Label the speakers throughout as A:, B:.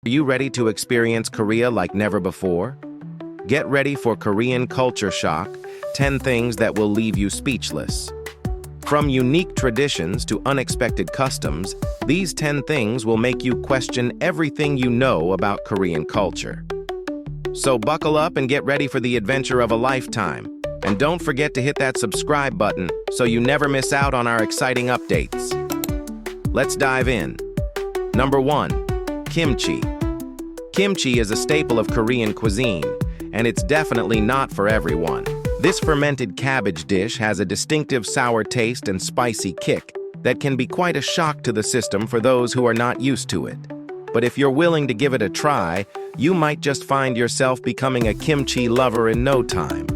A: Are you ready to experience Korea like never before? Get ready for Korean culture shock, 10 things that will leave you speechless. From unique traditions to unexpected customs, these 10 things will make you question everything you know about Korean culture. So buckle up and get ready for the adventure of a lifetime. And don't forget to hit that subscribe button so you never miss out on our exciting updates. Let's dive in. Number 1. Kimchi. Kimchi is a staple of Korean cuisine, and it's definitely not for everyone. This fermented cabbage dish has a distinctive sour taste and spicy kick that can be quite a shock to the system for those who are not used to it. But if you're willing to give it a try, you might just find yourself becoming a kimchi lover in no time.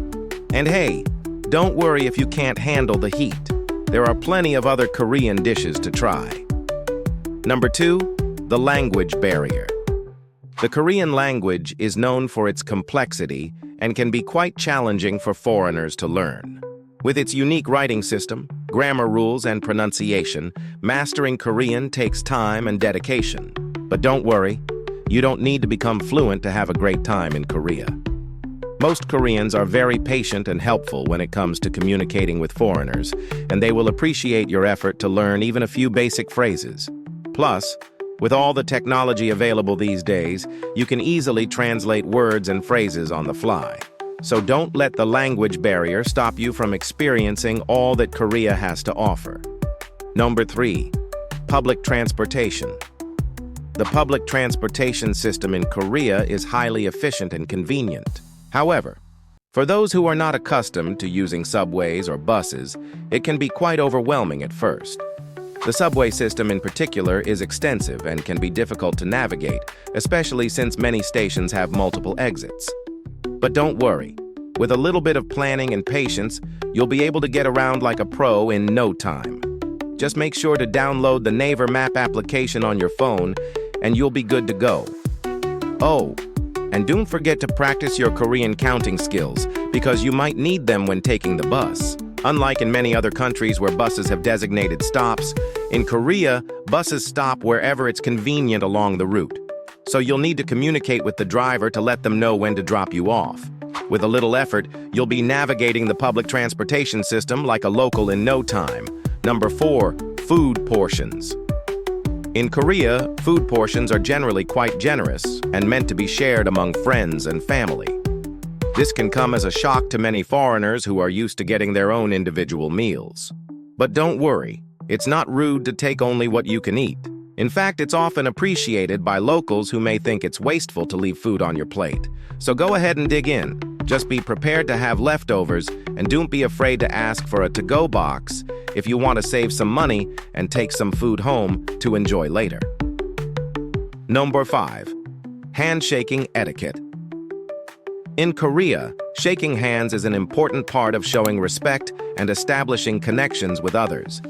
A: And hey, don't worry if you can't handle the heat. There are plenty of other Korean dishes to try. Number 2, the language barrier. The Korean language is known for its complexity and can be quite challenging for foreigners to learn. With its unique writing system, grammar rules, and pronunciation, mastering Korean takes time and dedication. But don't worry, you don't need to become fluent to have a great time in Korea. Most Koreans are very patient and helpful when it comes to communicating with foreigners, and they will appreciate your effort to learn even a few basic phrases. Plus, with all the technology available these days, you can easily translate words and phrases on the fly. So don't let the language barrier stop you from experiencing all that Korea has to offer. Number 3. Public transportation. The public transportation system in Korea is highly efficient and convenient. However, for those who are not accustomed to using subways or buses, it can be quite overwhelming at first. The subway system in particular is extensive and can be difficult to navigate, especially since many stations have multiple exits. But don't worry. With a little bit of planning and patience, you'll be able to get around like a pro in no time. Just make sure to download the Naver Map application on your phone, and you'll be good to go. Oh, and don't forget to practice your Korean counting skills, because you might need them when taking the bus. Unlike in many other countries where buses have designated stops, in Korea, buses stop wherever it's convenient along the route. So you'll need to communicate with the driver to let them know when to drop you off. With a little effort, you'll be navigating the public transportation system like a local in no time. Number 4, food portions. In Korea, food portions are generally quite generous and meant to be shared among friends and family. This can come as a shock to many foreigners who are used to getting their own individual meals. But don't worry, it's not rude to take only what you can eat. In fact, it's often appreciated by locals who may think it's wasteful to leave food on your plate. So go ahead and dig in. Just be prepared to have leftovers, and don't be afraid to ask for a to-go box if you want to save some money and take some food home to enjoy later. Number 5. Handshaking etiquette. In Korea, shaking hands is an important part of showing respect and establishing connections with others.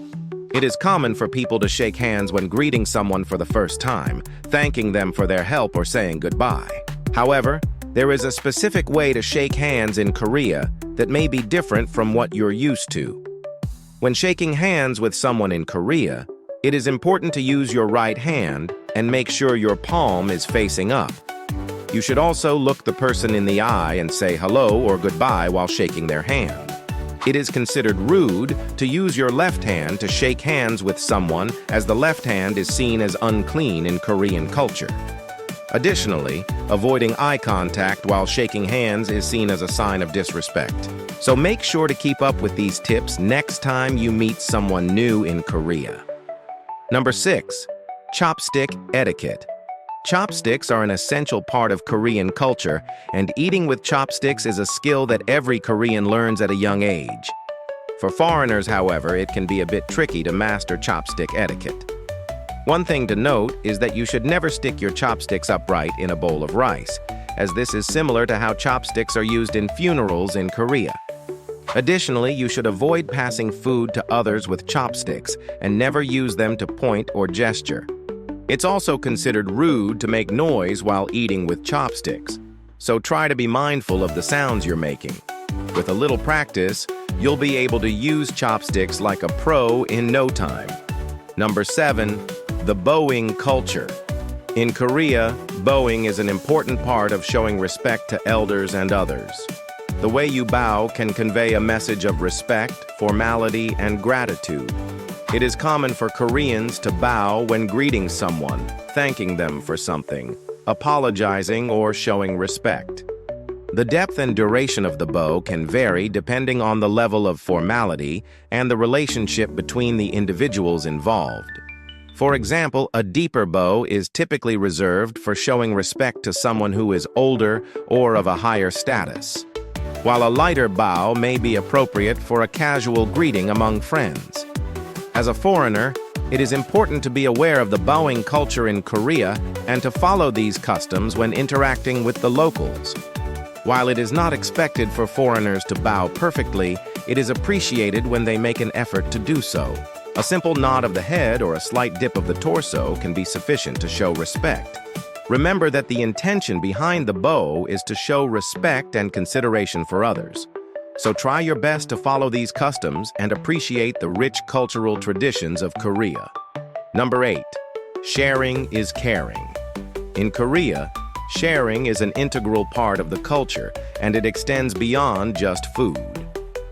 A: It is common for people to shake hands when greeting someone for the first time, thanking them for their help or saying goodbye. However, there is a specific way to shake hands in Korea that may be different from what you're used to. When shaking hands with someone in Korea, it is important to use your right hand and make sure your palm is facing up. You should also look the person in the eye and say hello or goodbye while shaking their hand. It is considered rude to use your left hand to shake hands with someone, as the left hand is seen as unclean in Korean culture. Additionally, avoiding eye contact while shaking hands is seen as a sign of disrespect. So make sure to keep up with these tips next time you meet someone new in Korea. Number 6. Chopstick etiquette. Chopsticks are an essential part of Korean culture, and eating with chopsticks is a skill that every Korean learns at a young age. For foreigners, however, it can be a bit tricky to master chopstick etiquette. One thing to note is that you should never stick your chopsticks upright in a bowl of rice, as this is similar to how chopsticks are used in funerals in Korea. Additionally, you should avoid passing food to others with chopsticks and never use them to point or gesture. It's also considered rude to make noise while eating with chopsticks, so try to be mindful of the sounds you're making. With a little practice, you'll be able to use chopsticks like a pro in no time. Number 7, the bowing culture. In Korea, bowing is an important part of showing respect to elders and others. The way you bow can convey a message of respect, formality, and gratitude. It is common for Koreans to bow when greeting someone, thanking them for something, apologizing, or showing respect. The depth and duration of the bow can vary depending on the level of formality and the relationship between the individuals involved. For example, a deeper bow is typically reserved for showing respect to someone who is older or of a higher status, while a lighter bow may be appropriate for a casual greeting among friends. As a foreigner, it is important to be aware of the bowing culture in Korea and to follow these customs when interacting with the locals. While it is not expected for foreigners to bow perfectly, it is appreciated when they make an effort to do so. A simple nod of the head or a slight dip of the torso can be sufficient to show respect. Remember that the intention behind the bow is to show respect and consideration for others. So try your best to follow these customs and appreciate the rich cultural traditions of Korea. Number 8. Sharing is caring. In Korea, sharing is an integral part of the culture, and it extends beyond just food.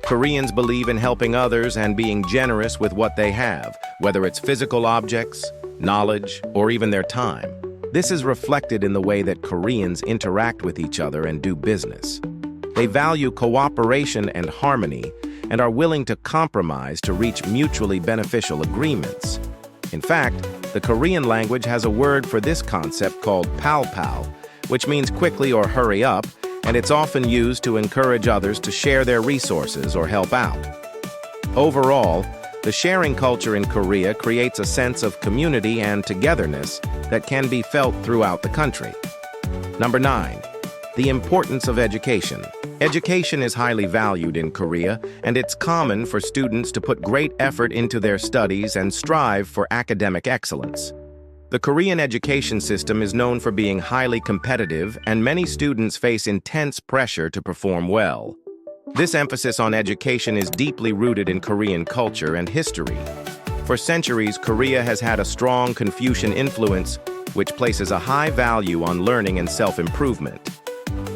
A: Koreans believe in helping others and being generous with what they have, whether it's physical objects, knowledge, or even their time. This is reflected in the way that Koreans interact with each other and do business. They value cooperation and harmony and are willing to compromise to reach mutually beneficial agreements. In fact, the Korean language has a word for this concept called pal-pal, which means quickly or hurry up, and it's often used to encourage others to share their resources or help out. Overall, the sharing culture in Korea creates a sense of community and togetherness that can be felt throughout the country. Number 9. The importance of education. Education is highly valued in Korea, and it's common for students to put great effort into their studies and strive for academic excellence. The Korean education system is known for being highly competitive, and many students face intense pressure to perform well. This emphasis on education is deeply rooted in Korean culture and history. For centuries, Korea has had a strong Confucian influence, which places a high value on learning and self-improvement.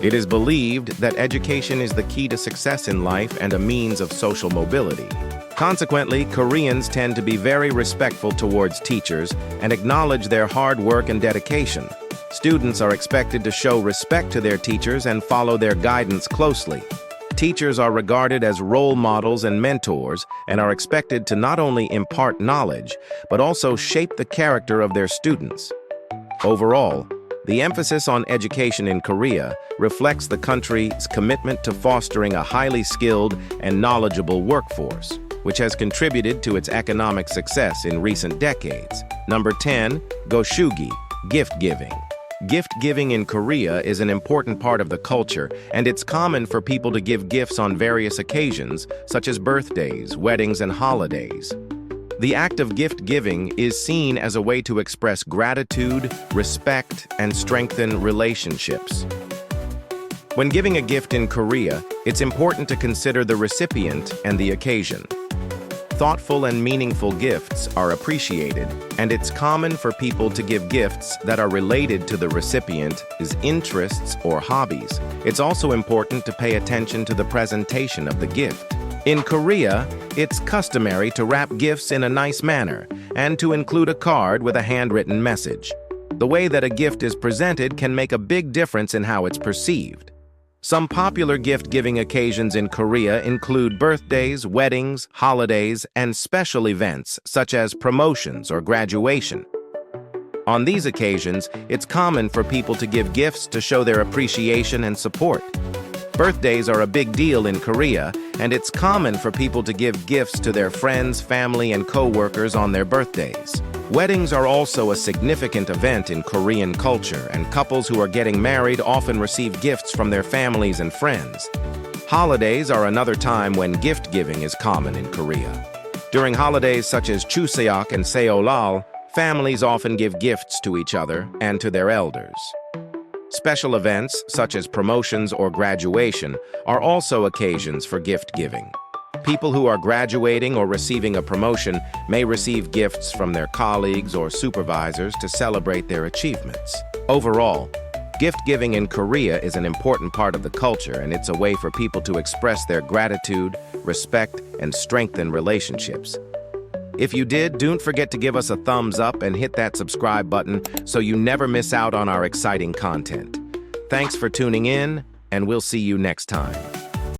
A: It is believed that education is the key to success in life and a means of social mobility. Consequently, Koreans tend to be very respectful towards teachers and acknowledge their hard work and dedication. Students are expected to show respect to their teachers and follow their guidance closely. Teachers are regarded as role models and mentors and are expected to not only impart knowledge, but also shape the character of their students. Overall, the emphasis on education in Korea reflects the country's commitment to fostering a highly skilled and knowledgeable workforce, which has contributed to its economic success in recent decades. Number 10. Goshugi, gift giving. Gift giving in Korea is an important part of the culture, and it's common for people to give gifts on various occasions, such as birthdays, weddings, and holidays. The act of gift giving is seen as a way to express gratitude, respect, and strengthen relationships. When giving a gift in Korea, it's important to consider the recipient and the occasion. Thoughtful and meaningful gifts are appreciated, and it's common for people to give gifts that are related to the recipient's interests or hobbies. It's also important to pay attention to the presentation of the gift. In Korea, it's customary to wrap gifts in a nice manner and to include a card with a handwritten message. The way that a gift is presented can make a big difference in how it's perceived. Some popular gift-giving occasions in Korea include birthdays, weddings, holidays, and special events such as promotions or graduation. On these occasions, it's common for people to give gifts to show their appreciation and support. Birthdays are a big deal in Korea, and it's common for people to give gifts to their friends, family, and co-workers on their birthdays. Weddings are also a significant event in Korean culture, and couples who are getting married often receive gifts from their families and friends. Holidays are another time when gift-giving is common in Korea. During holidays such as Chuseok and Seolal, families often give gifts to each other and to their elders. Special events, such as promotions or graduation, are also occasions for gift-giving. People who are graduating or receiving a promotion may receive gifts from their colleagues or supervisors to celebrate their achievements. Overall, gift-giving in Korea is an important part of the culture, and it's a way for people to express their gratitude, respect, and strengthen relationships. If you did, don't forget to give us a thumbs up and hit that subscribe button so you never miss out on our exciting content. Thanks for tuning in, and we'll see you next time.